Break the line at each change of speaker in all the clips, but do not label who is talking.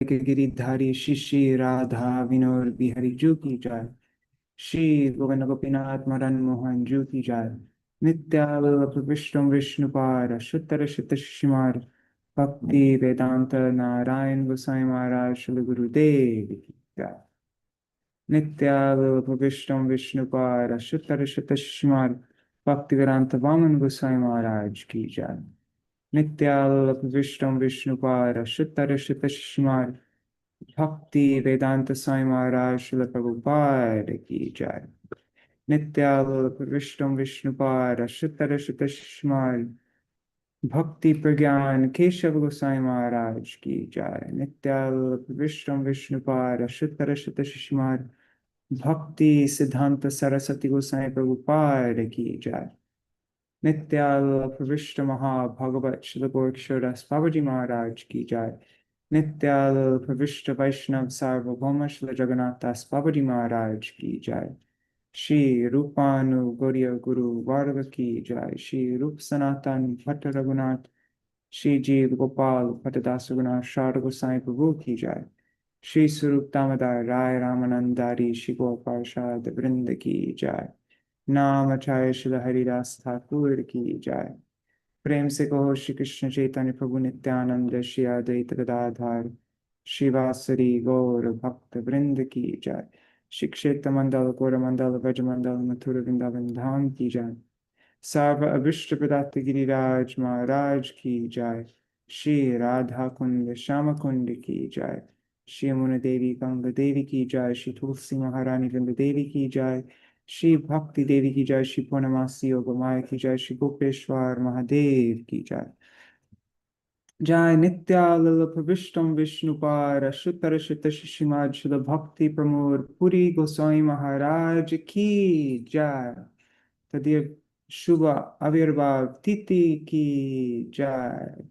गिरिधारी शिशि राधा विनोद बिहारी जू की जय। श्री गोविंद गोपीनाथ मदन मोहन जू की जय। नित्यावल्लभ विष्णु विष्णुपाद शुतर शुत शिमार भक्ति वेदांत नारायण गोसाई महाराज श्री गुरुदेव की जय। नित्यावल्लभ विष्णु विष्णुपाद शुतर शुत शिमार भक्ति वेदांत वामन गोसाई महाराज की जय। नित्यावल्लभ विष्णु विष्णुपाद शुतर शुत शिमार भक्ति वेदांत साई महाराज श्रील प्रभुपाद की जय। नित्यावल्लभ विष्णु विष्णुपाद शुतर शुत शिमार भक्ति प्रज्ञान केशव गोसाई महाराज की जय। नित्यावल्लभ विष्णु विष्णुपाद शुतर शुत शिमार भक्ति सिद्धांत सरस्वती गोसाई प्रभुपाद की जय। नित्यावल्लभ विष्णु महाभगवत श्री गोरक्षदास बाबाजी महाराज की जय। नित्यावल्लभ विष्णु वैष्णव सार्वभौम श्री जगन्नाथ दास बाबाजी महाराज की जय। श्री रूपानुगौर्य गुरु वर्ग की जय। श्री रूप सनातन भट्ट रघुनाथ श्री जीव गोपाल भट्टदास रघुनाथ शारद गोसाई प्रभु की जय। श्री स्वरूप दामोदर राय रामानंदारी श्री गोपाल वृंद की जय। नाम आचार्य श्री हरिदास ठाकुर की जय। प्रेम से कहो श्री कृष्ण चैतन्य प्रभु नित्यानंद श्री अद्वैत गदाधर शिवासरी गौर भक्त वृंद की जय। श्री क्षेत्र मंडल गौर मंडल व्रज मंडल मथुर वृंदावन धाम की जय। सर्व अभिष्ट प्रदात गिरिराज महाराज की जय। श्री राधा कुंड श्याम कुंड की जय। श्री यमुना देवी गंगा देवी की जय। श्री तुलसी महारानी वृंद देवी की जय। श्री भक्ति देवी की जय। श्री पूर्णमासी योग माया की जय। श्री गोपेश्वर महादेव की जय। जय नित्यावल्लभ विष्णु विष्णुपाद शुतर शुत शिशिमाद शुद्ध भक्ति प्रमोद पुरी गोस्वामी महाराज की जय। तदीय शुभ आविर्भाव तिथि की जय।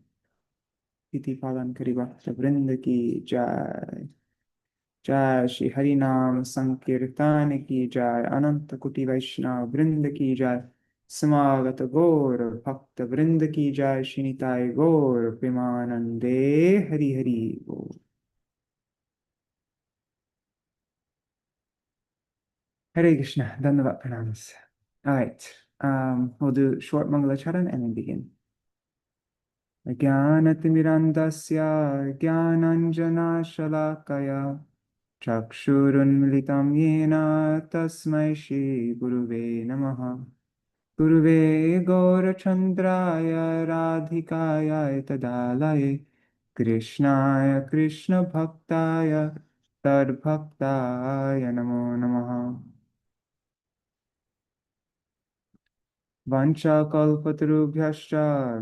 तिथि पालन करी भक्त वृंद की जय। जय श्री हरि नाम संकीर्तन की जय। अनंत कोटि वैष्णव वृंद की जय। समागत गौर भक्त वृंद की जय। श्री निताय गौर प्रेमानंदे हरि हरि बोल। Hare Krishna, Dandavat pranams. All right, we'll do short Mangalacharan and then begin. Jnanatimirandasya jnananjana shalakaya चक्षुरुन्मिलितं येन तस्मै श्रीगुरुवे नमः। गुरुवे गौरचन्द्राय राधिकाय तदालये कृष्णाय कृष्णभक्ताय तद्भक्ताय नमो नमः। वाञ्छाकल्पतरुभ्यश्च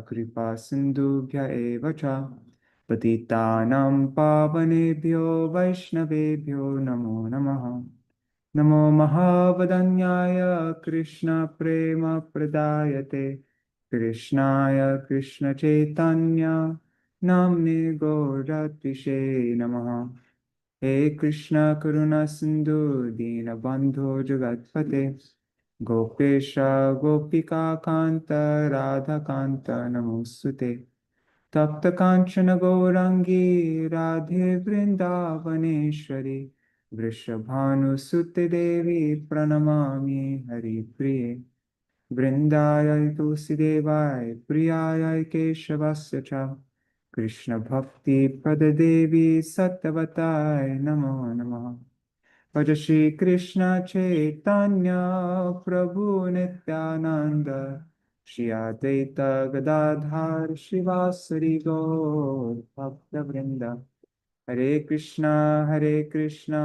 कृपा सिन्धुभ्य एव च पतितानां पावनेभ्यो वैष्णवेभ्यो नमो नमः। नमो महावदन्याय कृष्णप्रेमप्रदायते कृष्णाय कृष्णचैतन्य नाम्ने गौरत्विषे नमः। हे कृष्ण करुणा सिन्धु दीनबन्धो जगत्पते गोपेश गोपिकान्त राधाकान्त नमोऽस्तुते। तप्त कांचन गौरांगी राधे वृंदावनेश्वरी वृषभानुसुते देवी प्रणमामि हरिप्रिये। वृंदाय तुलसीदेवाय प्रियाय केशवस्य च कृष्ण भक्ति प्रददेवी सत्यवताय नमो नमः। भज श्री कृष्ण चैतन्य प्रभु नित्यानंद श्री अद्वैत गदाधर शिवासरी गौर भक्त वृंद। हरे Krishna Krishna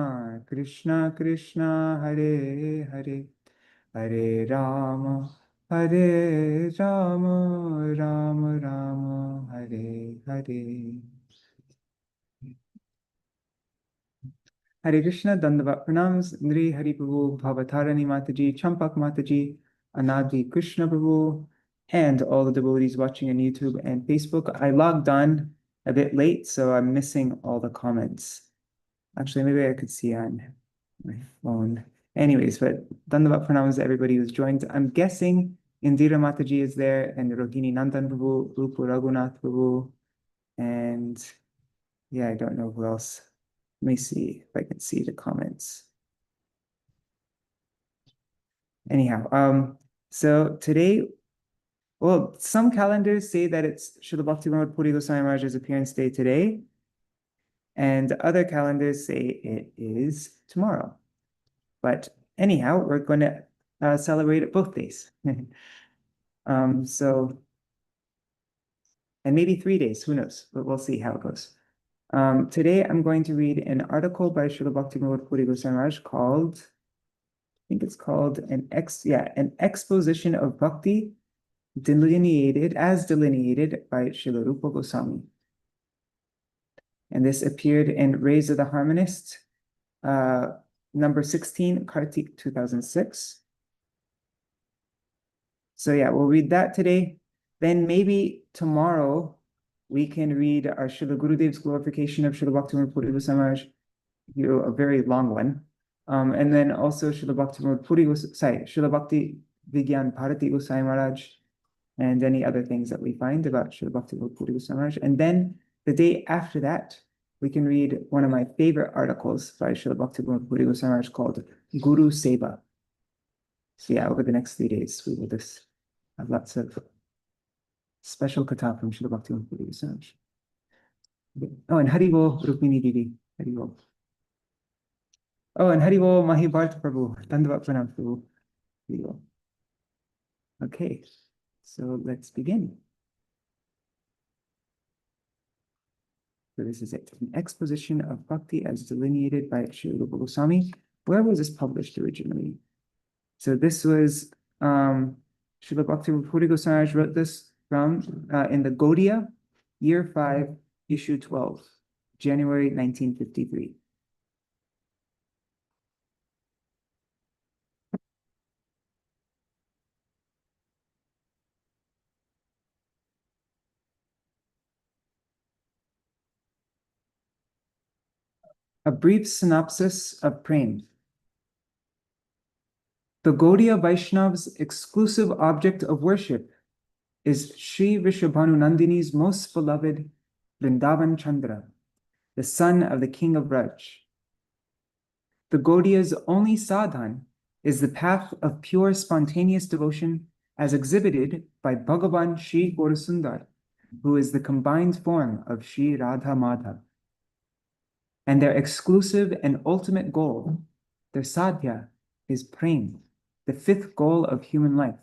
Krishna Hare Hare Hare Ram Ram Ram Hare Hare. Hare Krishna, Dandavat Pranams, Nri Hari Prabhu, Bhavatharani Mataji, Champak Mataji, Anadi Krishna Prabhu, and all the devotees watching on YouTube and Facebook. I logged on a bit late, so I'm missing all the comments. Actually, maybe I could see on my phone. Anyways, but Dandavat Pranams, everybody who's joined. I'm guessing Indira Mataji is there, and Rohini Nandan Prabhu, Rupa Raghunath Prabhu, and Yeah, I don't know who else. Let me see if I can see the comments. Anyhow, so today, well, some calendars say that it's Śrīla Bhaktivinoda Purī Gosvāmī Mahārāja's appearance day today, and other calendars say it is tomorrow. But anyhow, we're going to celebrate it both days. So, and maybe 3 days, who knows, but we'll see how it goes. Today, I'm going to read an article by Śrīla Bhaktivinoda Purī Gosvāmī Mahārāja called, I think it's called an Exposition of Bhakti, delineated by Śrīla Rūpa Gosvāmī. And this appeared in Rays of the Harmonist, number 16, Kārtika 2006. So yeah, we'll read that today. Then maybe tomorrow we can read our Śrīla Gurudev's glorification of Śrīla Bhaktivinoda Purī Gosvāmī Mahārāja, a very long one. And then also Śrīla Bhakti Vigyan Bharati Gosvāmī Mahārāja, and any other things that we find about Śrīla Bhaktivinoda Purī Gosvāmī Mahārāja. And then the day after that, we can read one of my favorite articles by Śrīla Bhaktivinoda Purī Gosvāmī Mahārāja called Guru Seva. So yeah, over the next 3 days, we will just have lots of special katha from Śrīla Bhaktivinoda Purī Gosvāmī Mahārāja. Oh, and Haribo Rukmini Didi. Haribo. Oh, and Haribo Mahi Bharat Prabhu. Dandavat Pranam Prabhu. Haribo. Okay, so let's begin. So this is it, an exposition of Bhakti as delineated by Śrīla Rūpa Gosvāmī. Where was this published originally? So this was, Śrīla Bhaktivinoda Purī Gosvāmī wrote this from, in the Gaudiya, year 5, issue 12, January 1953. A brief synopsis of Prem. The Gaudiya Vaishnav's exclusive object of worship is Sri Vrishabhanu Nandini's most beloved Vrindavan Chandra, the son of the king of Braj. The Gaudiya's only sadhan is the path of pure spontaneous devotion as exhibited by Bhagavan Shri Gaurasundar, who is the combined form of Shri Radha Madhav. And their exclusive and ultimate goal, their sadhya, is prem, the 5th goal of human life.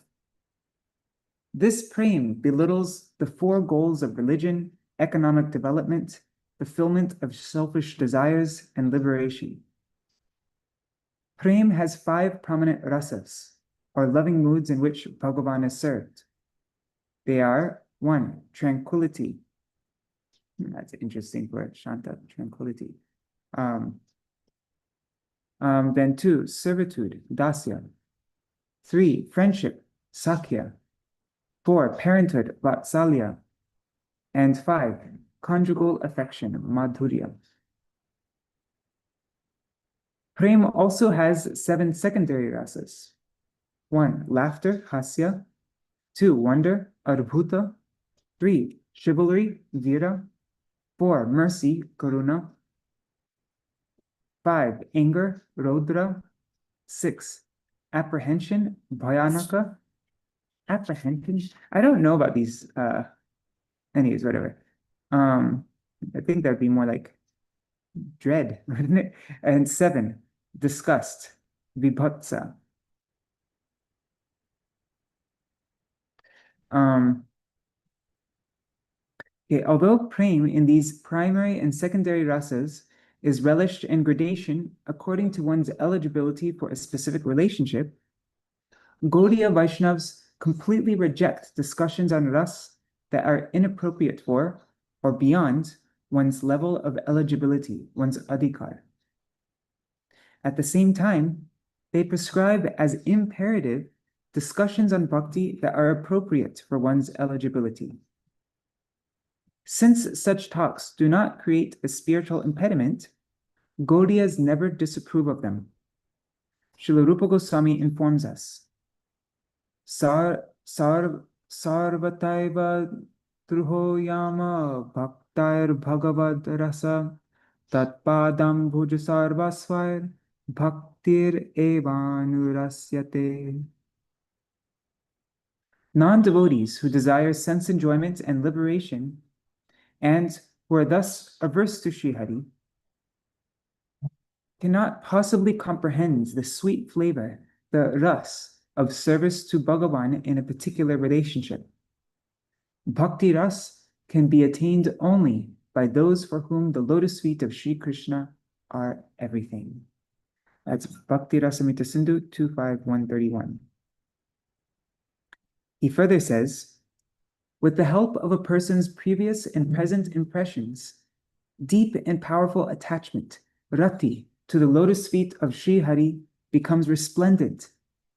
This prem belittles the 4 goals of religion, economic development, fulfillment of selfish desires, and liberation. Prem has 5 prominent rasas, or loving moods in which Bhagavan is served. They are 1. Tranquility. That's an interesting word, Shanta, tranquility. Then 2, servitude, dasya. 3, friendship, sakya. 4, parenthood, vatsalya. And 5, conjugal affection, madhurya. Prem also has 7 secondary rasas. 1, laughter, hasya. 2, wonder, adbhuta. 3, chivalry, vira. 4, mercy, karuna. 5, anger, rodra. 6, apprehension, bhayanaka. Apprehension? I don't know about these, anyways, whatever. I think that'd be more like dread, wouldn't it? And 7, disgust, vibhatsa. Okay, although prem in these primary and secondary rasas is relished in gradation according to one's eligibility for a specific relationship, Gaudiya Vaishnavas completely reject discussions on ras that are inappropriate for or beyond one's level of eligibility, one's adhikar. At the same time, they prescribe as imperative discussions on bhakti that are appropriate for one's eligibility. Since such talks do not create a spiritual impediment, Gaudiyas never disapprove of them. Śrīla Rūpa Gosvāmī informs us, Sarvataiva truho yama bhakta Bhaktair Bhagavad Rasa Tat Padam Bhuj Sarvasvair Bhaktir Evanurasyate. Non-devotees who desire sense enjoyment and liberation, and who are thus averse to Sri Hari, cannot possibly comprehend the sweet flavor, the ras, of service to Bhagavan in a particular relationship. Bhakti ras can be attained only by those for whom the lotus feet of Sri Krishna are everything. That's Bhakti Rasamrita Sindhu 25131. He further says, with the help of a person's previous and present impressions, deep and powerful attachment, rati, to the lotus feet of Sri Hari becomes resplendent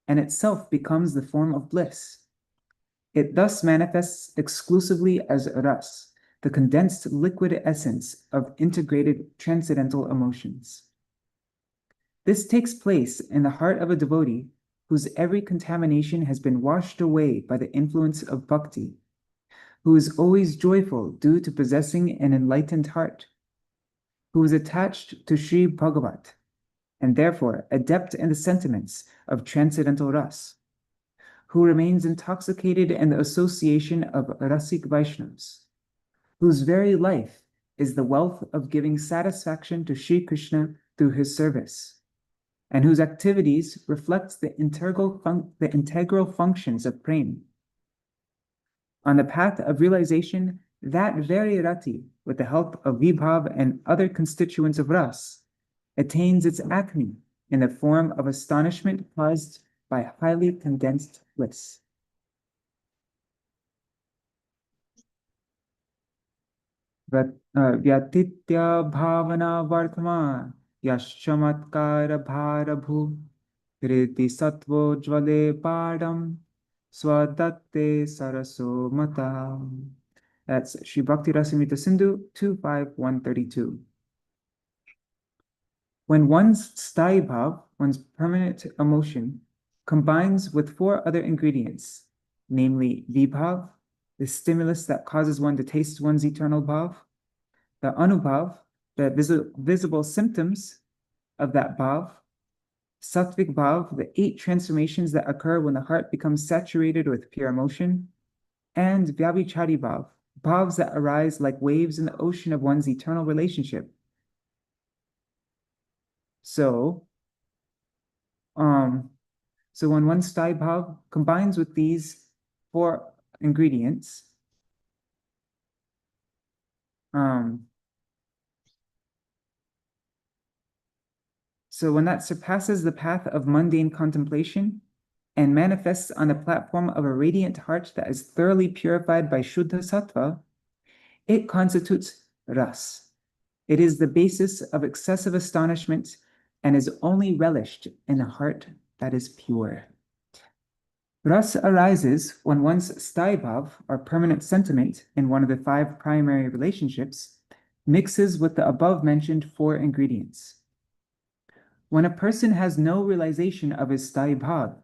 and itself becomes the form of bliss. It thus manifests exclusively as ras, the condensed liquid essence of integrated transcendental emotions. This takes place in the heart of a devotee whose every contamination has been washed away by the influence of bhakti, who is always joyful due to possessing an enlightened heart, who is attached to Sri Bhagavat, and therefore adept in the sentiments of transcendental ras, who remains intoxicated in the association of Rasik Vaishnavas, whose very life is the wealth of giving satisfaction to Sri Krishna through his service, and whose activities reflect the integral functions of prema. On the path of realization, that very rati, with the help of vibhav and other constituents of ras, attains its acme in the form of astonishment caused by highly condensed bliss. Vyatitya bhavana vartama yashchamatkara bharabhu kriti sattvo jvale padam swadatte saraso mata. That's Sri Bhakti Rasamrita Sindhu 25132. When one's sthāyi bhav, one's permanent emotion, combines with four other ingredients, namely vibhav, the stimulus that causes one to taste one's eternal bhav, the anubhav, the visible symptoms of that bhav, sattvik bhav, the 8 transformations that occur when the heart becomes saturated with pure emotion, and vyabhichari bhav, bhavs that arise like waves in the ocean of one's eternal relationship. So when one's sthāyi bhav combines with these 4 ingredients, so when that surpasses the path of mundane contemplation and manifests on the platform of a radiant heart that is thoroughly purified by Shuddha Sattva, it constitutes ras. It is the basis of excessive astonishment and is only relished in a heart that is pure. Ras arises when one's sthāyi bhav, or permanent sentiment in one of the 5 primary relationships, mixes with the above-mentioned 4 ingredients. When a person has no realization of his sthāyi bhav,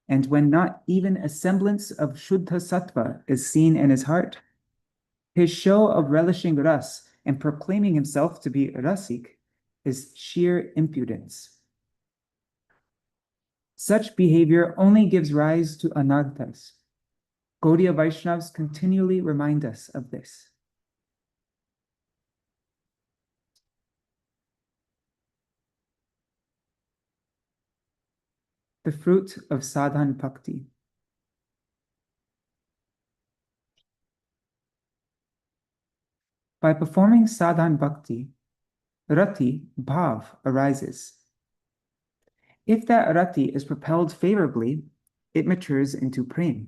and when not even a semblance of Shuddha Sattva is seen in his heart, his show of relishing ras and proclaiming himself to be rasik is sheer impudence. Such behavior only gives rise to anarthas. Gaudiya Vaishnavas continually remind us of this. The fruit of sadhan bhakti. By performing sadhan bhakti, rati, bhav, arises. If that rati is propelled favorably, it matures into prema.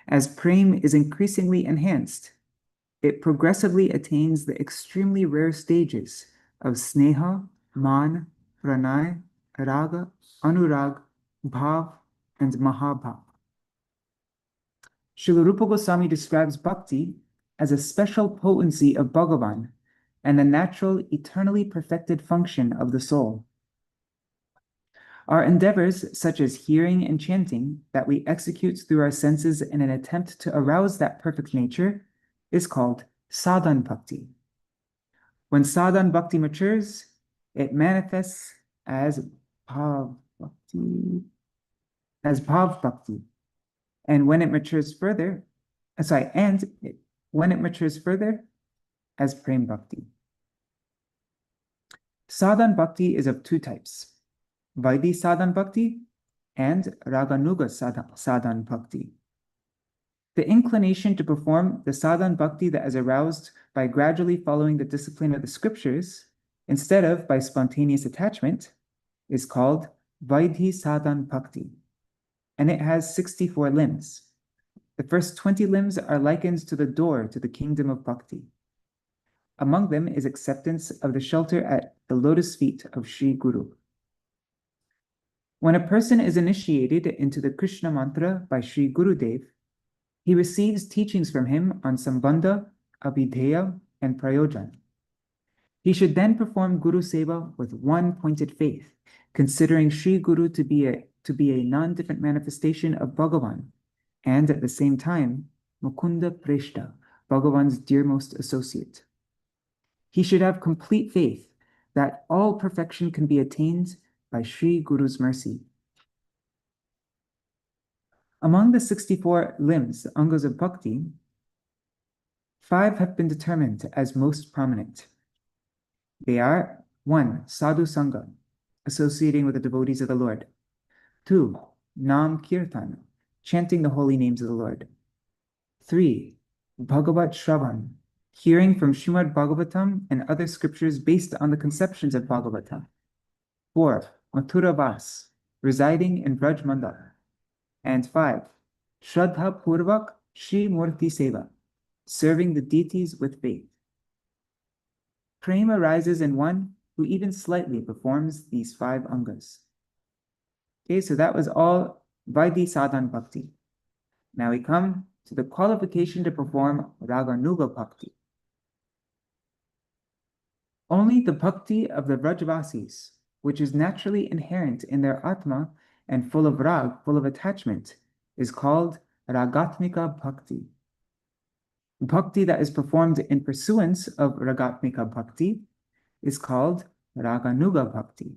As prema is increasingly enhanced, it progressively attains the extremely rare stages of sneha, man, pranay, raga, anurag, bhav, and mahabhav. Śrīla Rūpa Gosvāmī describes bhakti as a special potency of Bhagavan and the natural, eternally perfected function of the soul. Our endeavors, such as hearing and chanting, that we execute through our senses in an attempt to arouse that perfect nature, is called Sadhan Bhakti. When sadhan bhakti matures, it manifests as bhav bhakti, and when it matures further, when it matures further, as prem bhakti. Sadhan bhakti is of two types: Vaidhi sadhan bhakti and Raganuga sadhan bhakti. The inclination to perform the sadhan bhakti that is aroused by gradually following the discipline of the scriptures, instead of by spontaneous attachment, is called Vaidhi sadhan bhakti, and it has 64 limbs. The first 20 limbs are likened to the door to the kingdom of bhakti. Among them is acceptance of the shelter at the lotus feet of Sri Guru. When a person is initiated into the Krishna mantra by Sri Gurudev, he receives teachings from him on Sambandha, Abhidheya, and Prayojan. He should then perform Guru Seva with one-pointed faith, considering Sri Guru to be a non-different manifestation of Bhagavan, and at the same time, Mukunda Preshta, Bhagavan's dearmost associate. He should have complete faith that all perfection can be attained by Sri Guru's mercy. Among the 64 limbs, the angas of bhakti, 5 have been determined as most prominent. They are: 1. Sadhu Sangha, associating with the devotees of the Lord. 2. Nam Kirtan, chanting the holy names of the Lord. 3. Bhagavat Shravan, hearing from Srimad Bhagavatam and other scriptures based on the conceptions of Bhagavatam. 4. Mathura Vas, residing in Braj Mandal. And 5. Shraddha Purvak Shri Murti Seva, serving the deities with faith. Prema arises in one who even slightly performs these 5 angas. Okay, so that was all Vaidhi Sadhan Bhakti. Now we come to the qualification to perform Raganuga Bhakti. Only the bhakti of the Vrajavasis, which is naturally inherent in their Atma and full of rag, full of attachment, is called Ragatmika Bhakti. Bhakti that is performed in pursuance of Ragatmika Bhakti is called Raganuga Bhakti.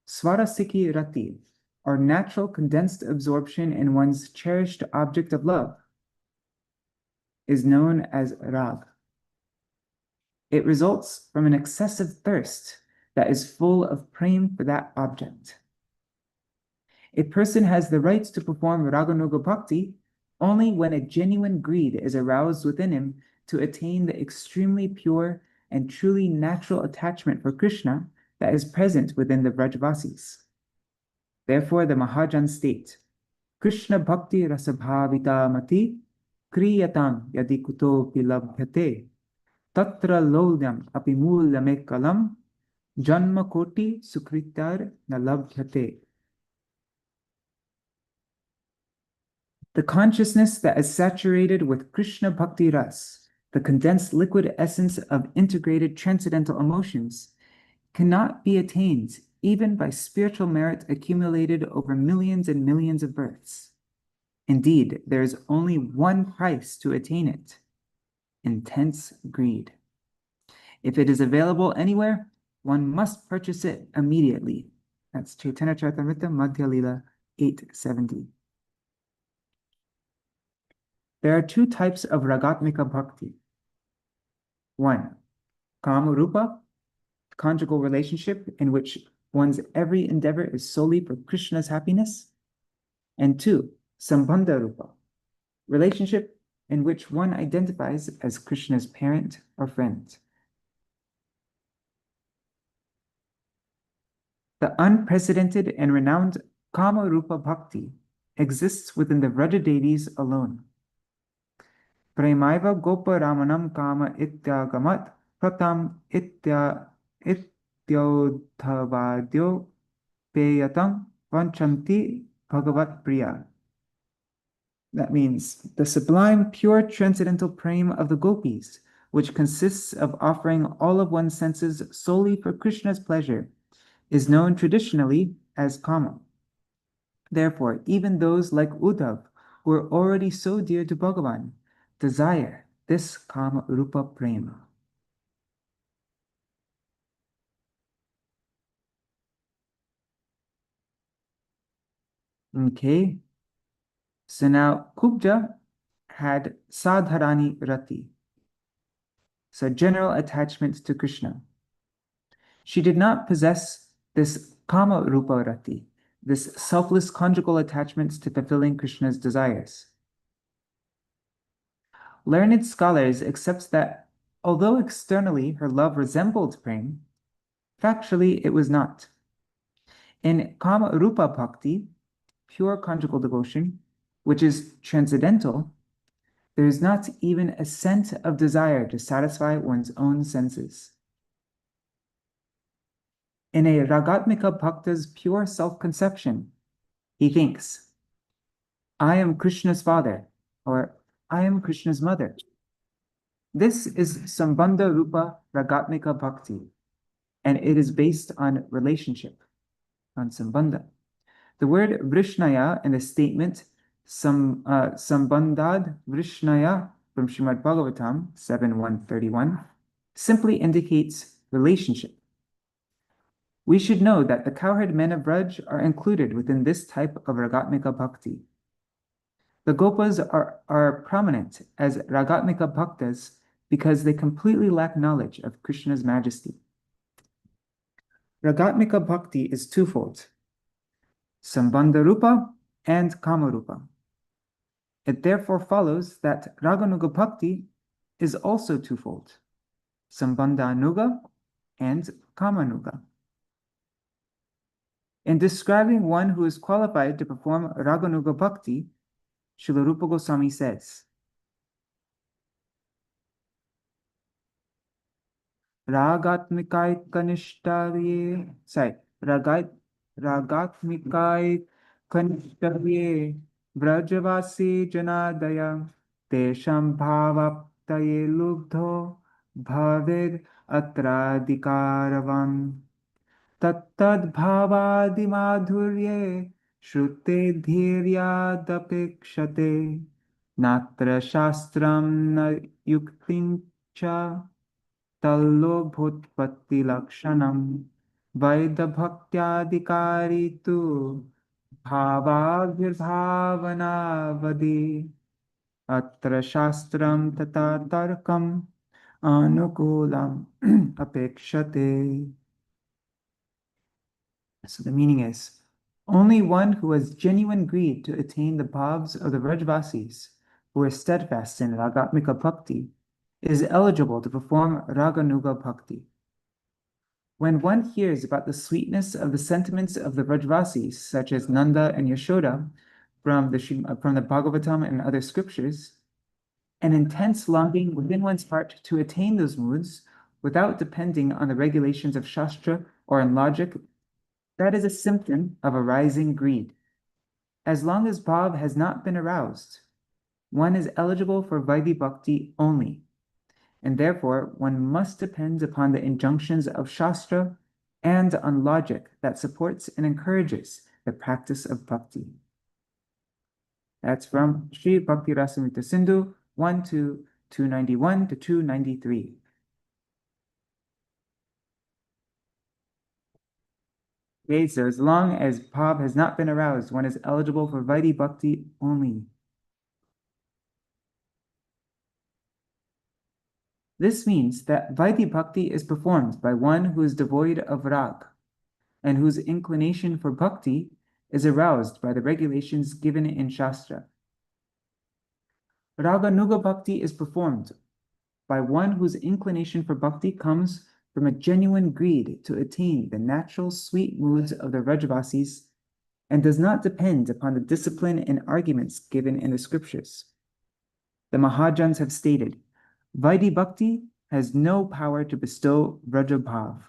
Swarasiki Rati, or natural condensed absorption in one's cherished object of love, is known as rag. It results from an excessive thirst that is full of prem for that object. A person has the right to perform Raganuga Bhakti only when a genuine greed is aroused within him to attain the extremely pure and truly natural attachment for Krishna that is present within the Vrajavasis. Therefore, the Mahajans state, Krishna Bhakti Rasabhavita Mati Kriyatam Yadi Kuto Pilabhyate Tatra Lolyam Apimulyamekalam Janma Koti Sukritar Nalabhyate. The consciousness that is saturated with Krishna Bhakti Ras, the condensed liquid essence of integrated transcendental emotions, cannot be attained even by spiritual merit accumulated over millions and millions of births. Indeed, there is only one price to attain it: intense greed. If it is available anywhere, one must purchase it immediately. That's Chaitanya Charitamrita Madhya Lila 870. There are 2 types of Ragatmika Bhakti. 1. Kama Rupa, conjugal relationship in which one's every endeavor is solely for Krishna's happiness. And 2. Sambandha Rupa, relationship in which one identifies as Krishna's parent or friend. The unprecedented and renowned Kama Rupa Bhakti exists within the Vraja deities alone. Premaiva Gopa Ramanam Kama Ityagamat Pratam Ityodhavadyo Peyatam Vanchanti Bhagavat Priya. That means the sublime, pure, transcendental prema of the gopis, which consists of offering all of one's senses solely for Krishna's pleasure, is known traditionally as Kama. Therefore, even those like Uddhav, who are already so dear to Bhagavan, desire this Kama Rupa Prema. Okay, so now Kubja had Sadharani Rati, so general attachment to Krishna. She did not possess this Kama Rupa Rati, this selfless conjugal attachment to fulfilling Krishna's desires. Learned scholars accept that although externally her love resembled prema, factually it was not. In Kama Rupa Bhakti, pure conjugal devotion, which is transcendental, there is not even a scent of desire to satisfy one's own senses. In a Ragatmika Bhakta's pure self-conception, he thinks, I am Krishna's father, or I am Krishna's mother. This is Sambandha Rupa Ragatmika Bhakti, and it is based on relationship, on Sambandha. The word Vrishnaya in the statement Sambandhad Vrishnaya from Srimad Bhagavatam 7.131 simply indicates relationship. We should know that the cowherd men of Braj are included within this type of Ragatmika Bhakti. The Gopas are prominent as Ragatmika Bhaktas because they completely lack knowledge of Krishna's majesty. Ragatmika Bhakti is twofold, Sambandha Rupa and Kama Rupa. It therefore follows that Raganuga Bhakti is also twofold, Sambandha Anuga and Kamanuga. In describing one who is qualified to perform Raganuga Bhakti, Śrīla Rūpa Gosvāmī says, Ragatmikai Kanishtarye Brajavasi Janadaya Tesham Bhavaptaye Lubdho Bhavir Atradikaravam Tattad Bhavadi Madhurye Shrute Dhiryadapekshate Natra Shastram Na Yuktincha Tallo Bhutpatti Lakshanam Vaida Bhaktyadikari tu Bhavabhirbhavana Vadi Atra Shastram Tata Tarkam Anukulam Apekshate. So the meaning is, only one who has genuine greed to attain the bhavs of the Vrajvasis, who are steadfast in Ragatmika Bhakti, is eligible to perform Raganuga Bhakti. When one hears about the sweetness of the sentiments of the Vrajvasis, such as Nanda and Yashoda, from the Bhagavatam and other scriptures, an intense longing within one's heart to attain those moods without depending on the regulations of Shastra or on logic, that is a symptom of a rising greed. As long as bhav has not been aroused, one is eligible for Vaidhi Bhakti only, and therefore one must depend upon the injunctions of Shastra and on logic that supports and encourages the practice of bhakti. That's from Sri Bhakti Rasamrita Sindhu 1 to 291 to 293. Okay, so as long as bhav has not been aroused, one is eligible for Vaidhi Bhakti only. This means that Vaidhi Bhakti is performed by one who is devoid of rag, and whose inclination for bhakti is aroused by the regulations given in Shastra. Raganuga Bhakti is performed by one whose inclination for bhakti comes from a genuine greed to attain the natural sweet moods of the Vrajvasis and does not depend upon the discipline and arguments given in the scriptures. The Mahajans have stated, Vaidhi Bhakti has no power to bestow Vrajabhav.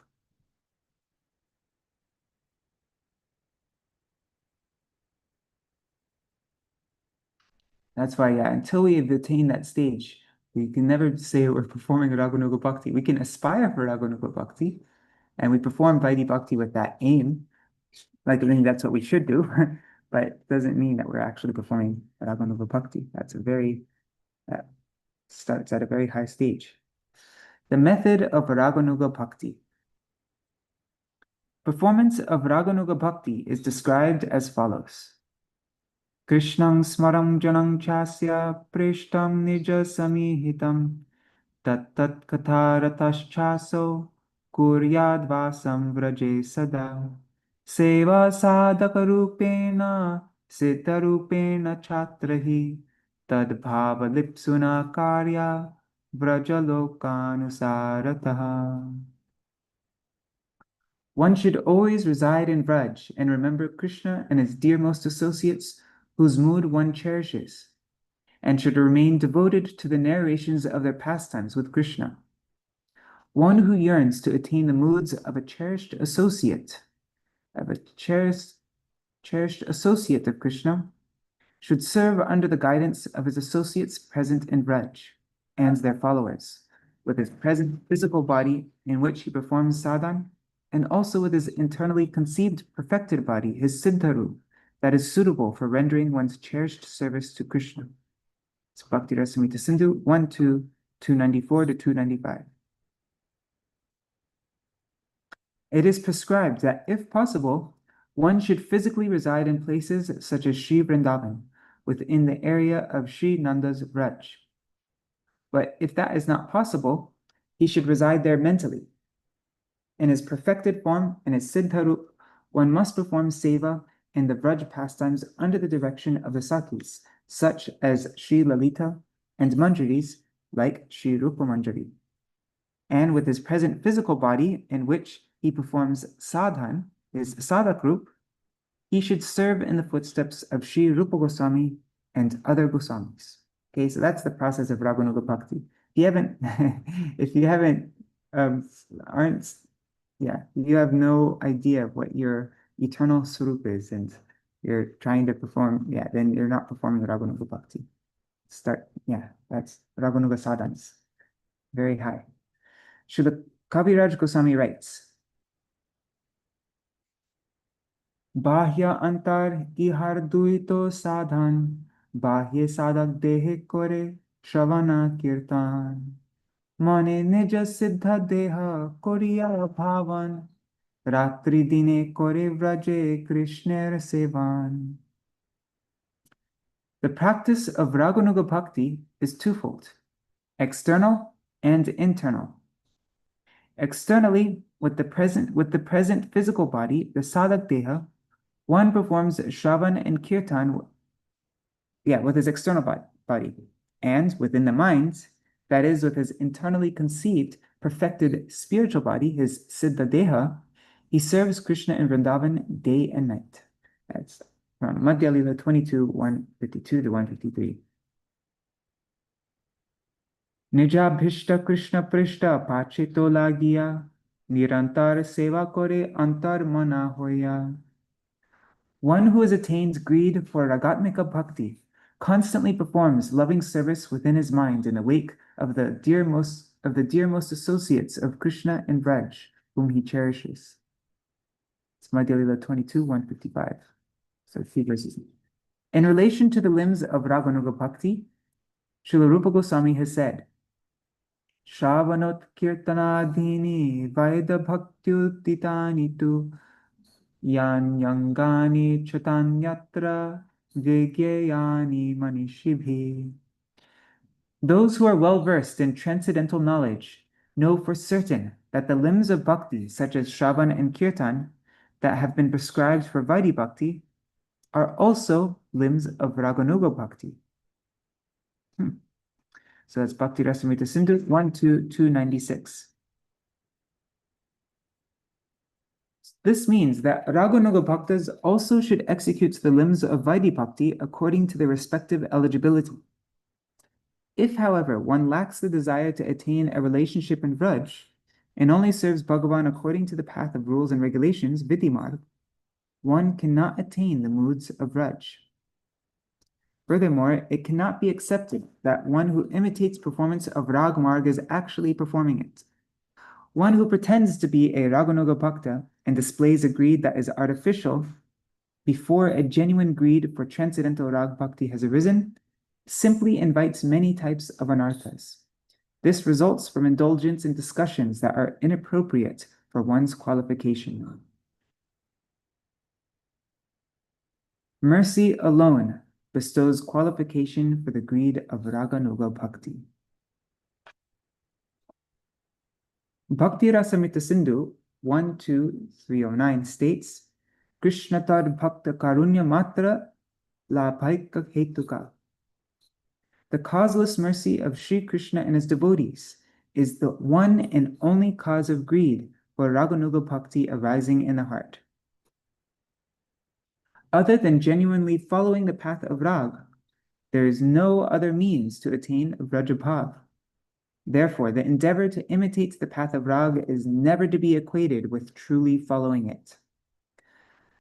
That's why, until we have attained that stage, we can never say we're performing Raganuga Bhakti. We can aspire for Raganuga Bhakti, and we perform Vaidhi Bhakti with that aim. Like, I think that's what we should do, but it doesn't mean that we're actually performing Raganuga Bhakti. That's a very Starts at a very high stage. The method of Raganuga Bhakti. Performance of Raganuga Bhakti is described as follows. Krishnang smaram janang chasya preshtam nija samihitam tat tat katharatas chaso kuryad vasam vraje sada seva sadhaka rupena siddha rupena chatrahi tad bhava lipsuna karya vrajalokanusarataha. One should always reside in Vraj and remember Krishna and his dearmost associates whose mood one cherishes, and should remain devoted to the narrations of their pastimes with Krishna. One who yearns to attain the moods of a cherished associate of Krishna should serve under the guidance of his associates present in Vraj and their followers, with his present physical body in which he performs sadhan, and also with his internally conceived perfected body, his siddharu, that is suitable for rendering one's cherished service to Krishna. It's Bhakti Rasamrita Sindhu 1-2, 294 to 295. It is prescribed that, if possible, one should physically reside in places such as Sri Vrindavan, within the area of Sri Nanda's Vraj. But if that is not possible, he should reside there mentally. In his perfected form and his siddharu, one must perform seva in the Vraj pastimes under the direction of the Sakhis, such as Sri Lalita, and Manjaris, like Sri Rūpa Manjari. And with his present physical body, in which he performs sadhan, his sadhak group, he should serve in the footsteps of Sri Rūpa Gosvāmī and other Goswamis. Okay, so that's the process of Raganuga Bhakti. You have no idea of what your eternal swarup is, and you're trying to perform, then you're not performing Raganuga Bhakti. That's Raganuga sadhans. Very high. Śrīla Kaviraj Goswami writes, Bahya antar ihar duito sadhan, bahye sadak dehe kore shravana kirtan. Mane nija siddha deha koriya bhavan, ratri dine kore vraje krishner sevan. The practice of Raganuga Bhakti is twofold, external and internal. Externally, with the present physical body, the sadak deha, one performs Shravan and Kirtan, with his external body. And within the mind, that is, with his internally conceived, perfected spiritual body, his Siddha Deha, he serves Krishna in Vrindavan day and night. That's from Madhya Lila 22, 152 to 153. Nijabhishta Krishna Prishta Pachito Lagiya, Nirantar Seva Kore Antar Mana Hoya. One who has attained greed for Ragatmika Bhakti constantly performs loving service within his mind in the wake of the dearmost associates of Krishna and Vraj, whom he cherishes. It's Madhya Lila 22, 155. So 3 verses. In relation to the limbs of Raganuga Bhakti, Śrīla Rūpa Gosvāmī has said, Shravanot Kirtanadhini Vaida Bhaktyutitani tu Yan Yangani Chatanyatra Vigyayani Manishibhi. Those who are well versed in transcendental knowledge know for certain that the limbs of bhakti, such as Shravan and Kirtan, that have been prescribed for Vaidhi Bhakti, are also limbs of Raganuga Bhakti. So that's Bhakti Rasamrita Sindhu 1-296. This means that Raganuga Bhaktas also should execute the limbs of Vaidhi Bhakti according to their respective eligibility. If, however, one lacks the desire to attain a relationship in Vraj, and only serves Bhagavan according to the path of rules and regulations, Vidhimarg, one cannot attain the moods of Vraj. Furthermore, it cannot be accepted that one who imitates performance of Rag Marg is actually performing it. One who pretends to be a Raganuga Bhakta and displays a greed that is artificial before a genuine greed for transcendental Rag Bhakti has arisen simply invites many types of anarthas. This results from indulgence in discussions that are inappropriate for one's qualification. Mercy alone bestows qualification for the greed of Raganuga Bhakti. Bhakti Rasamrita Sindhu 1-2-309 states, Krishnatad Bhakta Karunya Matra La Bhaika Hetuka. The causeless mercy of Sri Krishna and his devotees is the one and only cause of greed for Raganuga Bhakti arising in the heart. Other than genuinely following the path of Rag, there is no other means to attain Vrajabhav. Therefore, the endeavor to imitate the path of Rag is never to be equated with truly following it.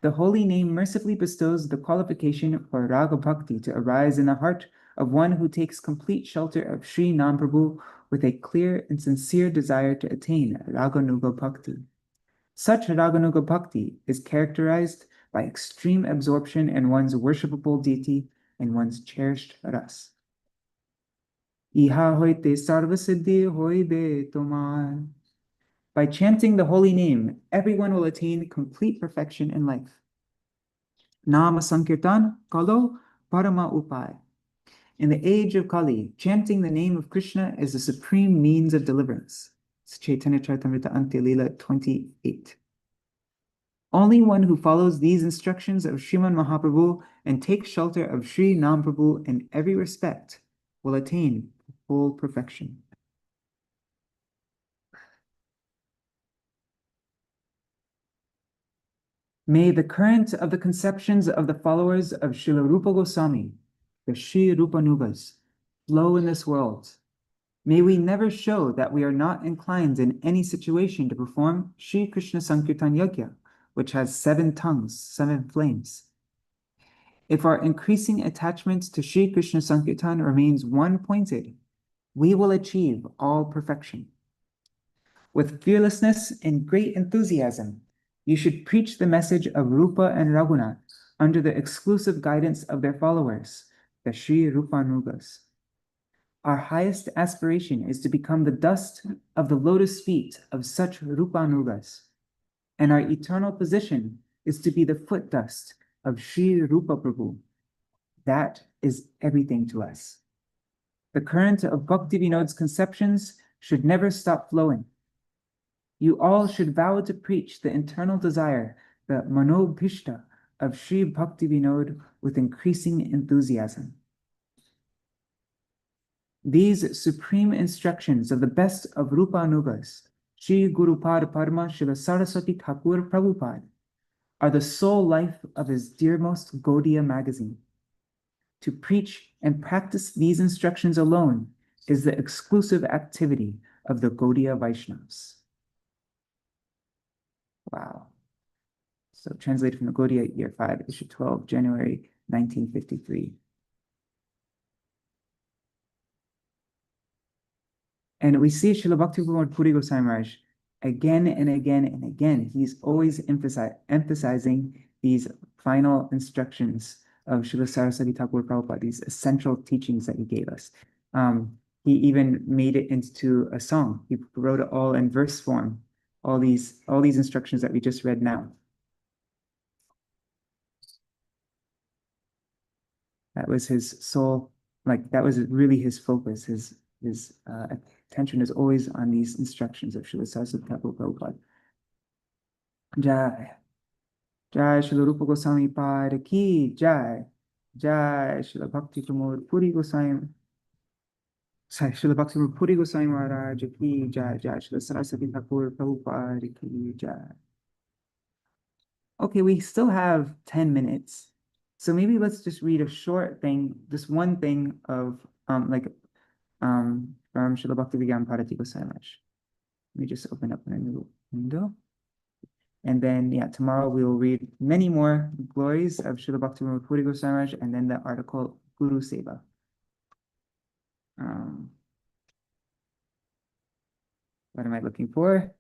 The holy name mercifully bestows the qualification for Raga Bhakti to arise in the heart of one who takes complete shelter of Sri Namprabhu with a clear and sincere desire to attain Raganuga Bhakti. Such Raganuga Bhakti is characterized by extreme absorption in one's worshipable deity and one's cherished ras. Iha hoite sarvasiddhi hoide tomar. By chanting the holy name, everyone will attain complete perfection in life. Nama Sankirtan Kalo Parama Upai. In the age of Kali, chanting the name of Krishna is the supreme means of deliverance. It's Chaitanya Charitamrita Antya Leela 28. Only one who follows these instructions of Sriman Mahaprabhu and takes shelter of Sri Namprabhu in every respect will attain full perfection. May the current of the conceptions of the followers of Śrīla Rūpa Gosvāmī, the Śrī Rūpanugas, flow in this world. May we never show that we are not inclined in any situation to perform Shri Krishna Sankirtan Yajna, which has 7 tongues, 7 flames. If our increasing attachment to Shri Krishna Sankirtan remains one-pointed, we will achieve all perfection. With fearlessness and great enthusiasm, you should preach the message of Rupa and Raghunath under the exclusive guidance of their followers, the Śrī Rūpanugas. Our highest aspiration is to become the dust of the lotus feet of such Rūpanugas, and our eternal position is to be the foot dust of Sri Rupa Prabhu. That is everything to us. The current of Bhakti Vinod's conceptions should never stop flowing. You all should vow to preach the internal desire, the manobhishta of Sri Bhakti Vinod with increasing enthusiasm. These supreme instructions of the best of Rūpanugas, Sri Gurupad Parma Śrīla Saraswati Thakur Prabhupada, are the sole life of his dearmost Gaudiya magazine. To preach and practice these instructions alone is the exclusive activity of the Gaudiya Vaishnavas. Wow. So translated from the Gaudiya, Year 5, Issue 12, January 1953. And we see Śrīla Bhakti-Vinod Purī Gosvāmī Mahārāja again and again and again. He's always emphasizing these final instructions of Śrīla Saraswati Thakur Prabhupada, these essential teachings that he gave us. He even made it into a song. He wrote it all in verse form, all these instructions that we just read now. That was his sole, that was really his focus. His attention is always on these instructions of Śrīla Saraswati Thakur Prabhupada. Jai. Jai Śrīla Rūpa Gosvāmī Mahārāja ki Jai. Jai Śrīla Bhakti Pramod Purī Gosvāmī. Śrīla Bhakti Pramod Purī Gosvāmī Mahārāja ki Jai. Jai Śrīla Saraswati Thakur Prabhupada ki Jai. Okay, we still have 10 minutes. So maybe let's just read a short thing, just one thing of from Śrīla Bhakti Vigyan Bharati Goswami Mahārāja. Let me just open up a new window. And then, tomorrow we will read many more glories of Śrīla Bhakti Purī Gosvāmī Mahārāja, and then the article Guru Seva. What am I looking for?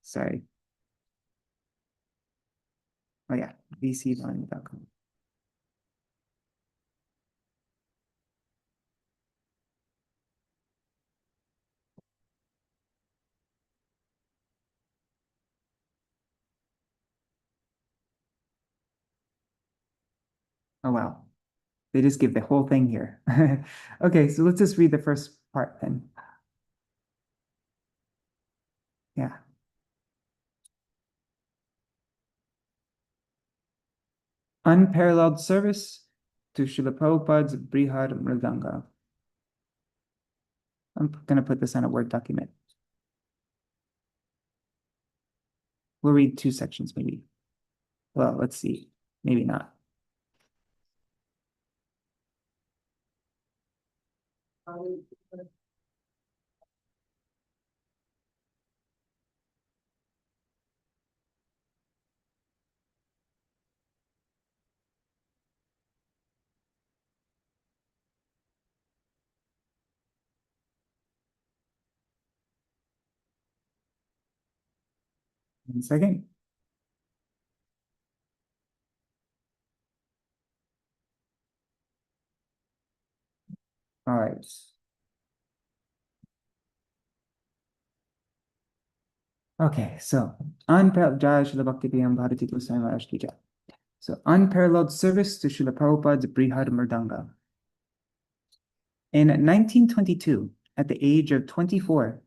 Sorry. Oh yeah, vcvine.com. Oh, wow. They just give the whole thing here. Okay, so let's just read the first part then. Yeah. Unparalleled service to Srila Prabhupada's Brihad Mridanga. I'm going to put this on a Word document. We'll read two sections maybe. Well, let's see. Maybe not. One second. All right. Okay, so unparalleled Jai Srila Bhakti Priyam Bharati Goswami Mahārāja ki Jai. So unparalleled service to Srila Prabhupada's Brihad Mridanga. In 1922, at the age of 24,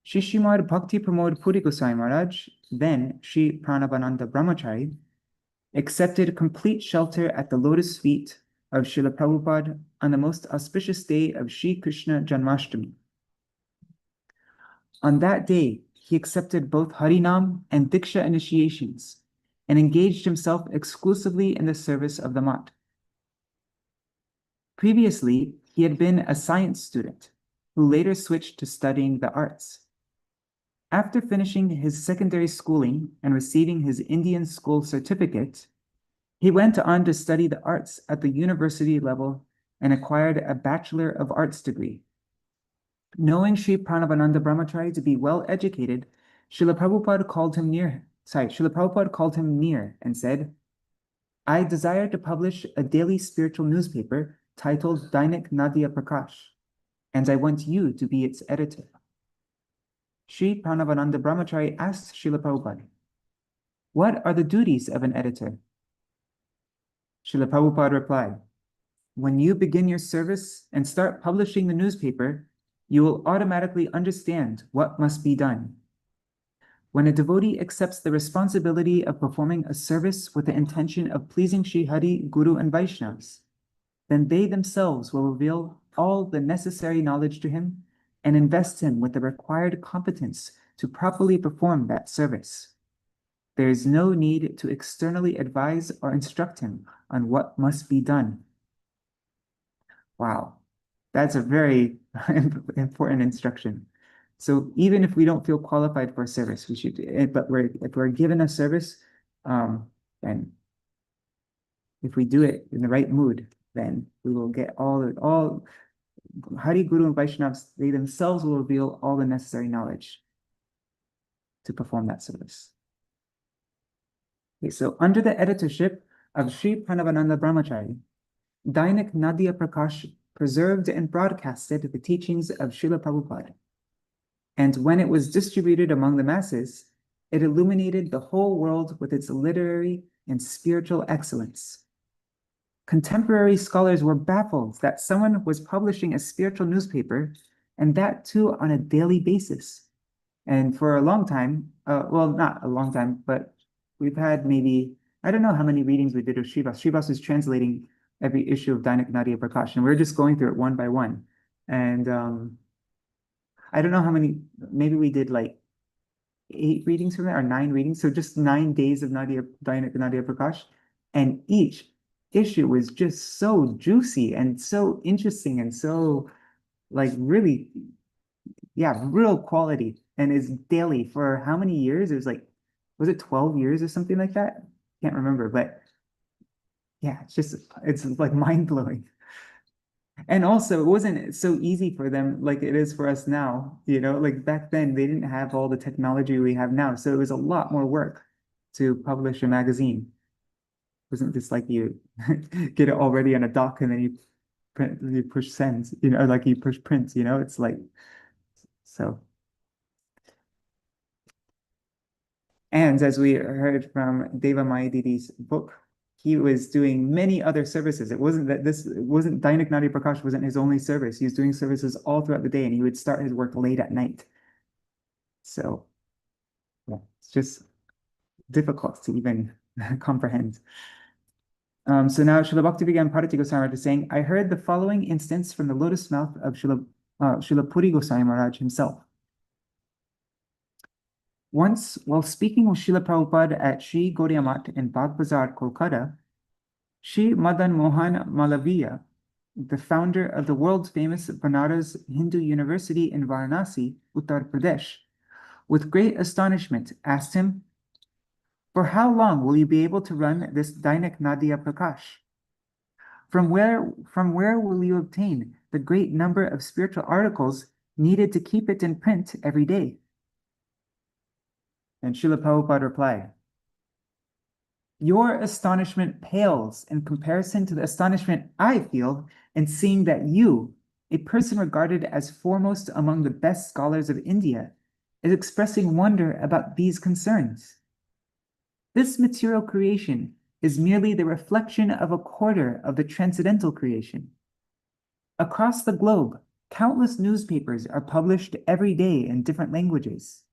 Shishimad Bhakti Pramod Purī Gosvāmī Mahārāja, then Sri Pranavananda Brahmachari, accepted complete shelter at the lotus feet of Srila Prabhupada on the most auspicious day of Sri Krishna Janmashtami. On that day, he accepted both Harinam and Diksha initiations and engaged himself exclusively in the service of the Mat. Previously, he had been a science student who later switched to studying the arts. After finishing his secondary schooling and receiving his Indian school certificate, he went on to study the arts at the university level and acquired a Bachelor of Arts degree. Knowing Sri Pranavananda Brahmachari to be well educated, Srila Prabhupada called him near and said, "I desire to publish a daily spiritual newspaper titled Dainik Nadia Prakash, and I want you to be its editor." Sri Pranavananda Brahmachari asked Srila Prabhupada, "What are the duties of an editor?" Srila Prabhupada replied, "When you begin your service and start publishing the newspaper, you will automatically understand what must be done. When a devotee accepts the responsibility of performing a service with the intention of pleasing Sri Hari, Guru, and Vaishnavas, then they themselves will reveal all the necessary knowledge to him and invest him with the required competence to properly perform that service. There is no need to externally advise or instruct him on what must be done." Wow, that's a very important instruction. So even if we don't feel qualified for a service, we should, but if we're given a service, then if we do it in the right mood, then we will get all Hari, Guru, and Vaishnavas, they themselves will reveal all the necessary knowledge to perform that service. Okay, so under the editorship of Sri Pranavananda Brahmachari, Dainik Nadia Prakash preserved and broadcasted the teachings of Srila Prabhupada. And when it was distributed among the masses, it illuminated the whole world with its literary and spiritual excellence. Contemporary scholars were baffled that someone was publishing a spiritual newspaper, and that too on a daily basis. And for a long time, well, not a long time, but we've had maybe, I don't know how many readings we did of Srivas. Srivas is translating every issue of Dainik Nadia Prakash, and we're just going through it one by one. And I don't know how many, maybe we did like 8 readings from it or 9 readings. So just 9 days of Dainik Nadia Prakash. And each issue was just so juicy and so interesting and so like really, yeah, real quality. And is daily for how many years? It was like, was it 12 years or something like that? Can't remember, but yeah, it's like mind-blowing. And also, it wasn't so easy for them like it is for us now. Like back then, they didn't have all the technology we have now. So it was a lot more work to publish a magazine. It wasn't just like you get it already on a dock and then you push send, like you push print, it's like, so. And as we heard from Deva Maya Didi's book, he was doing many other services. It wasn't Dainik Nadi Prakash wasn't his only service. He was doing services all throughout the day, and he would start his work late at night. So yeah, it's just difficult to even comprehend. So now Śrīla Bhakti began Purī Gosvāmī saying, I heard the following instance from the lotus mouth of Śrīla Purī Gosvāmī Mahārāja himself. Once, while speaking with Śrīla Prabhupada at Sri Gaudiya Math in Bagh Bazar, Kolkata, Sri Madan Mohan Malaviya, the founder of the world-famous Banaras Hindu University in Varanasi, Uttar Pradesh, with great astonishment asked him, for how long will you be able to run this Dainik Nadya Prakash? From where will you obtain the great number of spiritual articles needed to keep it in print every day? And Śrīla Prabhupada replied, your astonishment pales in comparison to the astonishment I feel in seeing that you, a person regarded as foremost among the best scholars of India, is expressing wonder about these concerns. This material creation is merely the reflection of a quarter of the transcendental creation. Across the globe, countless newspapers are published every day in different languages,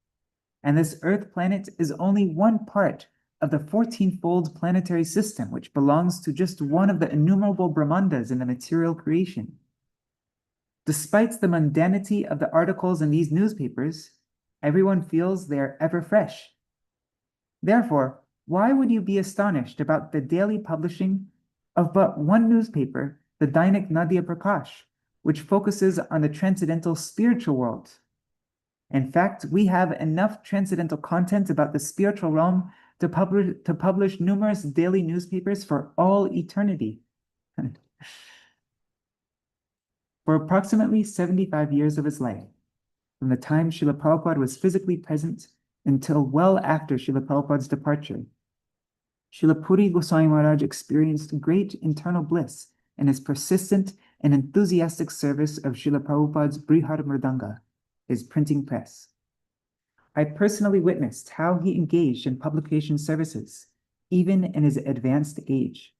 and this Earth planet is only one part of the 14-fold planetary system, which belongs to just one of the innumerable Brahmandas in the material creation. Despite the mundanity of the articles in these newspapers, everyone feels they are ever fresh. Therefore, why would you be astonished about the daily publishing of but one newspaper, the Dainik Nadya Prakash, which focuses on the transcendental spiritual world? In fact, we have enough transcendental content about the spiritual realm to publish numerous daily newspapers for all eternity. For approximately 75 years of his life, from the time Śrīla Prabhupada was physically present until well after Śrīla Prabhupada's departure, Śrīla Purī Gosvāmī Mahārāja experienced great internal bliss in his persistent and enthusiastic service of Śrīla Prabhupada's Brihad Mridanga, his printing press. I personally witnessed how he engaged in publication services, even in his advanced age.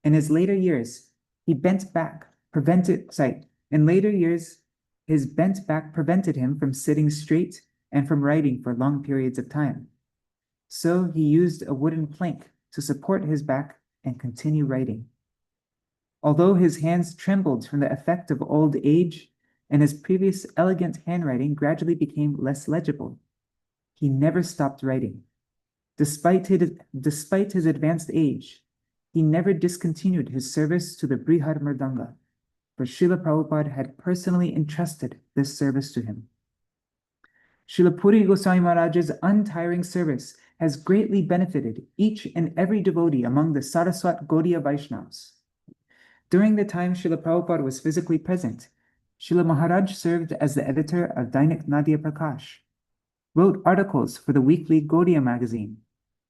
In his later years, his bent back prevented him from sitting straight and from writing for long periods of time. So he used a wooden plank to support his back and continue writing. Although his hands trembled from the effect of old age, and his previous elegant handwriting gradually became less legible, he never stopped writing. Despite his advanced age, he never discontinued his service to the Brihad Mridanga, for Śrīla Prabhupada had personally entrusted this service to him. Śrīla Purī Gosvāmī Mahārāja's untiring service has greatly benefited each and every devotee among the Saraswat Gaudiya Vaishnavas. During the time Śrīla Prabhupada was physically present, Śrīla Maharaj served as the editor of Dainik Nadya Prakash, wrote articles for the weekly Gaudiya magazine,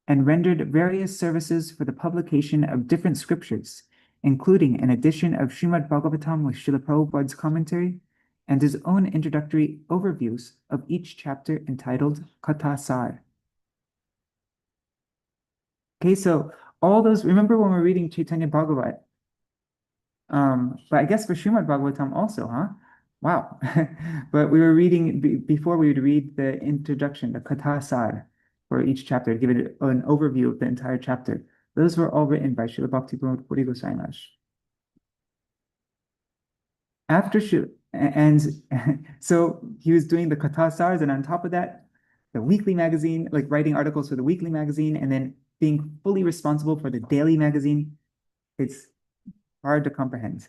and rendered various services for the publication of different scriptures, including an edition of Srimad Bhagavatam with Śrīla Prabhupada's commentary and his own introductory overviews of each chapter entitled Katha Sar. Okay, so all those, remember when we're reading Chaitanya Bhagavat, but I guess for Srimad Bhagavatam also, huh? Wow. But we were reading, before we would read the introduction, the Katha Sar, for each chapter, to give it an overview of the entire chapter. Those were all written by Śrīla Bhakti Purī Gosvāmī Mahārāja. After so he was doing the Katha Sars, and on top of that, the weekly magazine, like writing articles for the weekly magazine, and then being fully responsible for the daily magazine. It's hard to comprehend.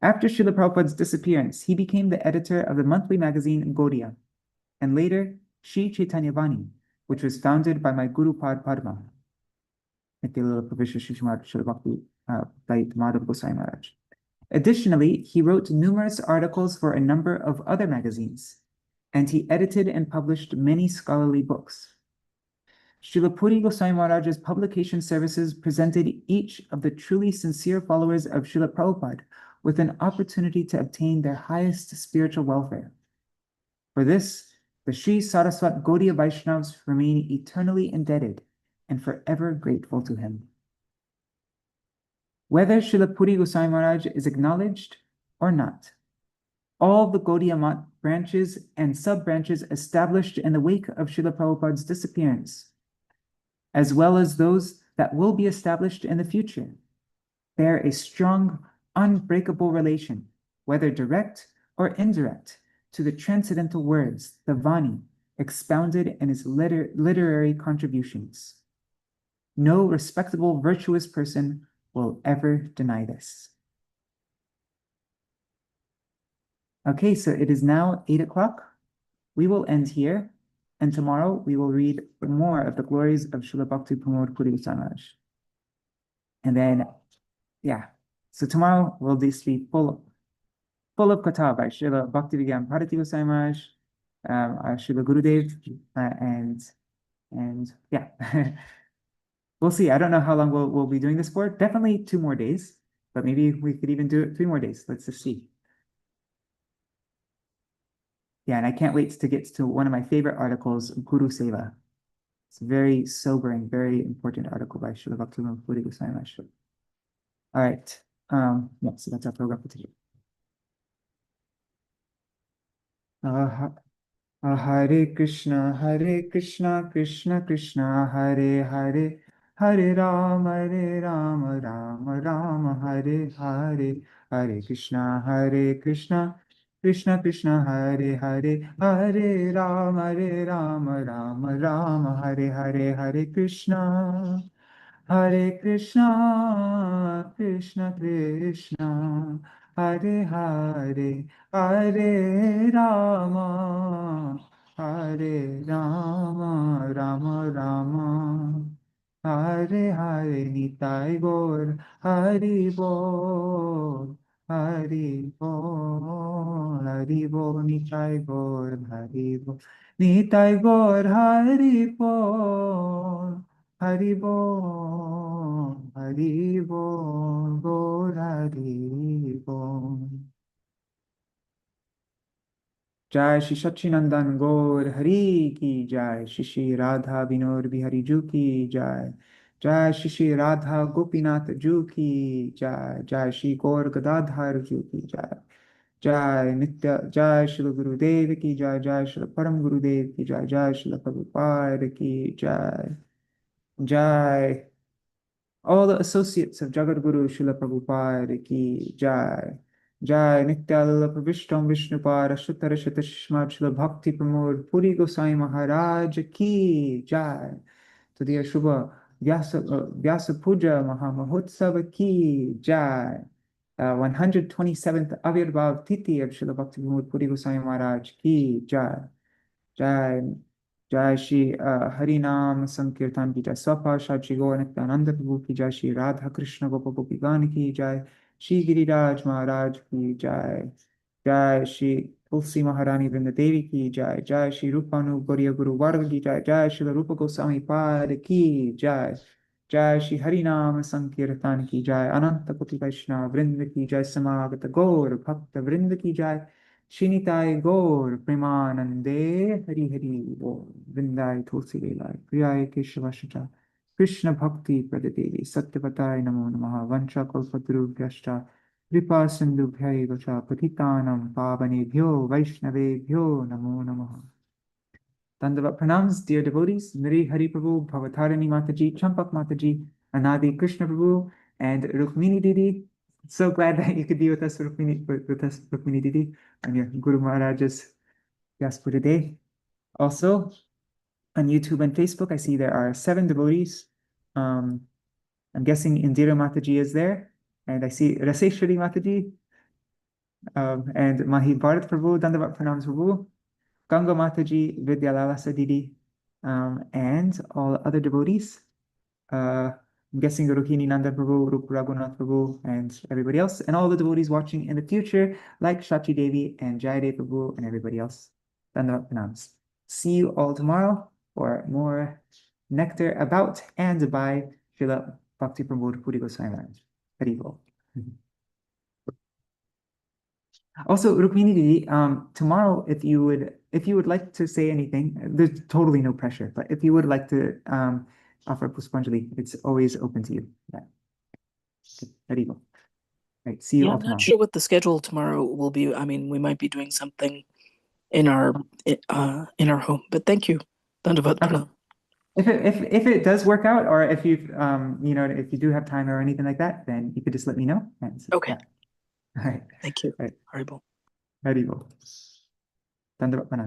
After Śrīla Prabhupada's disappearance, he became the editor of the monthly magazine Gaudiya, and later Shri Chaitanya Vani, which was founded by my Guru Pad Padma. Additionally, he wrote numerous articles for a number of other magazines, and he edited and published many scholarly books. Śrīla Purī Gosvāmī Mahārāja's publication services presented each of the truly sincere followers of Śrīla Prabhupada with an opportunity to obtain their highest spiritual welfare. For this, the Sri Saraswat Gaudiya Vaishnavas remain eternally indebted and forever grateful to him. whether Śrīla Purī Gosvāmī Mahārāja is acknowledged or not. All the Gaudiya Math branches and sub-branches established in the wake of Śrīla Prabhupada's disappearance, as well as those that will be established in the future, bear a strong, unbreakable relation, whether direct or indirect, to the transcendental words, the Vani, expounded in his literary contributions. No respectable, virtuous person will ever deny this. Okay, so it is now 8 o'clock. We will end here, and tomorrow we will read more of the glories of Śrīla Bhakti Pramod Purī Gosvāmī Mahārāja. And then, yeah, so tomorrow will this be full of katha by Śrīla Bhakti Vigyan Bharati Gosvāmī Mahārāja, our Śrīla Gurudev, and yeah, we'll see. I don't know how long we'll be doing this for. Definitely 2 more days, but maybe we could even do it 3 more days. Let's just see. Yeah, and I can't wait to get to one of my favorite articles, Guru Seva. It's a very sobering, very important article by Śrīla Bhakti Purī Gosvāmī Mahārāja. All right. Yeah, so that's our program for today. Hare Krishna, Krishna Krishna, Hare Hare, Hare Rama, Rama Rama, Hare Hare, Hare Krishna, Krishna Krishna, Hare Hare, Hare Rama, Rama Rama, Hare Hare, Hare Krishna, Krishna Krishna, Hare Hare, Hare Rama, Rama Rama, Hare Hare, Nitai Gaur, Hari Bol, Hari Bol, Hari Bol, Nitai Gaur, Hari Bol, Nitai Gaur, Hari Bol, Hari Bol, Hari Bol, Gaur Hari Bol. Jai Shri Sachinandan Gaur Hari ki Jai, Shri Radha Vinod Bihari Ju ki Jai, Jai Shri Radha Gopinath Ju ki Jai, Jai Shri Gaur Gadadhar Ju ki Jai, Jai Nitya, Jai Shri Gurudev ki Jai, Jai Shri Param Gurudev ki Jai, Jai Shri Prabhupada ki Jai, Jai all the associates of Jagat Guru Śrīla Prabhupada ki Jai, Jai Nityalala Pravishtam Vishnupara Shutarashata Shishmat Śrīla Bhakti Pramod Purī Gosvāmī Mahārāja ki Jai. To the Shubha Vyasa Puja Mahamahotsav ki Jai. 127th Avirbhav Titi of Śrīla Bhakti Pramod Purī Gosvāmī Mahārāja ki Jai. Jai Jai Shri Harinam Sankirtan ki Jai, Swapasha Shri Gaur Nityananda Prabhu ki Jai, Shri Radha Krishna Gopa Gopi Gani ki Jai, Shri Giriraj Maharaj ki Jai, Jai Shri Tulsi Maharani Vrinda Devi ki Jai, Jai Shri Rupanu Gauriya Guru Varga ki Jai, Jai Śrīla Rūpa Gosvāmī Pad ki Jai, Jai Shri Harinam Sankirtan ki Jai, Ananta Koti Vaishnava Vrinda ki Jai, Samagata Gaur Bhakta Vrinda ki Jai, Shinitai Gaur Premanande Hari Hari Bol Vrindai Tulsi Lelai Priyai Keshavashita Krishna Bhakti Pradadevi Satyapatai Namo Namaha Vancha Kalpaturu Vyashta Kripa Sindhu Bhai Vacha Patitanam Pavanebhyo Vaishnavebhyo Namo Namaha. Dandavat pranams, dear devotees, Niri Hari Prabhu, Bhavatarani Mataji, Champak Mataji, Anadi Krishna Prabhu, and Rukmini Didi. So glad that you could be with us, Rukmini Didi, on your Guru Maharaja's Yas for today. Also, on YouTube and Facebook, I see there are 7 devotees. I'm guessing Indira Mataji is there, and I see Raseshwari Mataji, and Mahi Bharat Prabhu, Dandavat Pranams Prabhu, Ganga Mataji, Vidyalalasa Didi, and all other devotees. I'm guessing Rohini Nanda Prabhu, Rup Raghunath Prabhu, and everybody else, and all the devotees watching in the future, like Shachi Devi and Jayade Prabhu, and everybody else. Dandavat Pranams. See you all tomorrow for more nectar about and by Śrīla Bhakti Pramod Purī Gosvāmī Mahārāja. Hari Bol. Also, Rukmini Didi, tomorrow, if you would like to say anything, there's totally no pressure, but if you would like to offer Puspanjali, it's always open to you. Yeah. Good. Haribo. Right, see you
Yeah,
all
I'm
tomorrow.
not sure what the schedule tomorrow will be. I mean, we might be doing something in our home, but thank you. Dandavat
Okay.
pranam.
If it does work out, or if you if you do have time or anything like that, then you could just let me know. And
Okay.
yeah. All right.
Thank you.
Right.
Haribo.
Haribo. Dandavat pranam.